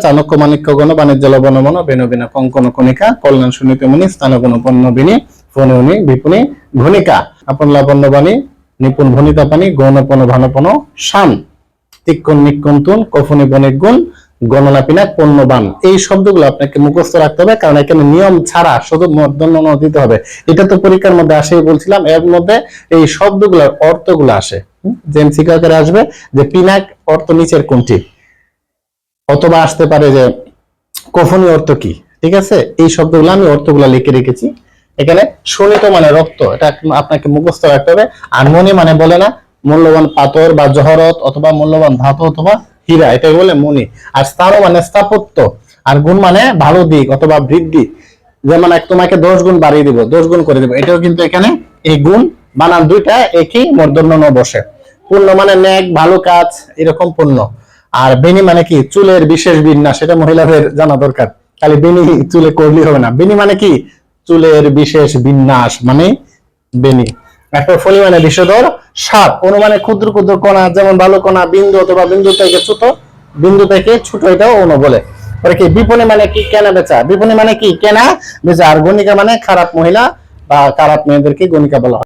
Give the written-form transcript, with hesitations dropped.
চাণক্য মাণিক্য গণ বাণিজ্য লবণমন বেনু বিনা কঙ্কন কণিকা কল্যাণ সুনীতিমণি স্থানগুণ পণ্যবিনী ফণুনি বিপুনি ঘনিকা আপন লাবণ্য বাণী নিপুণ ভনিতা পানি গৌণপন ভানপন শান তিক্কন নিক্কন্তুন কফনি বণিক গুণ গণনা পিনাক পণ্যবান। এই শব্দগুলো আপনাকে মুখস্থ রাখতে হবে, কারণ এখানে নিয়ম ছাড়া শুধু মূর্ধন্য ন দিতে হবে। এটা তো পরীক্ষার মধ্যে আসেই বলছিলাম, এর মধ্যে এই শব্দগুলোর অর্থগুলো আসে যে এমসিকিউ আকারে আসবে যে পিনাক অর্থ নিচের কোনটি, অথবা আসতে পারে যে কফনি অর্থ কি। ঠিক আছে, এই শব্দগুলো আমি অর্থগুলো লিখে রেখেছি এখানে। শোণিত মানে রক্ত, এটা আপনাকে মুখস্থ রাখতে হবে। আর মণি মানে বলে না মূল্যবান পাথর বা জহরত অথবা মূল্যবান ধাতু অথবা হীরা, এটাই বলে মণি। আর স্থান মানে স্থাপত্য, আর গুণ মানে ভালো দিক অথবা বৃদ্ধি। যেমন তোমাকে 10 গুণ বাড়িয়ে দিব, 10 গুণ করে দিব, এটাও কিন্তু এখানে এই গুণ বানান দুইটা একই মূর্ধন্য ন বসে। পূর্ণ মানে নেক ভালো কাজ এরকম পূর্ণ। আর বেনি মানে কি চুলের বিশেষ বিন্যাস, সেটা মহিলাদের জানা দরকার, খালি বেনি চুলে করলেই হবে না। বেনি মানে কি চুলের বিশেষ বিন্যাস মানে বেনি। একটা ফলি মানে বিষধর সাপ, অনুমানে ক্ষুদ্র ক্ষুদ্র কণা, যেমন ভালো কণা বিন্দু অথবা বিন্দু থেকে ছোট এটাও অনু বলে। কি বিপণী মানে কি কেনা বেচা, বিপণী মানে কি কেনা বেচা। আর গণিকা মানে খারাপ মহিলা বা খারাপ মেয়েদেরকে গণিকা বলা হয়।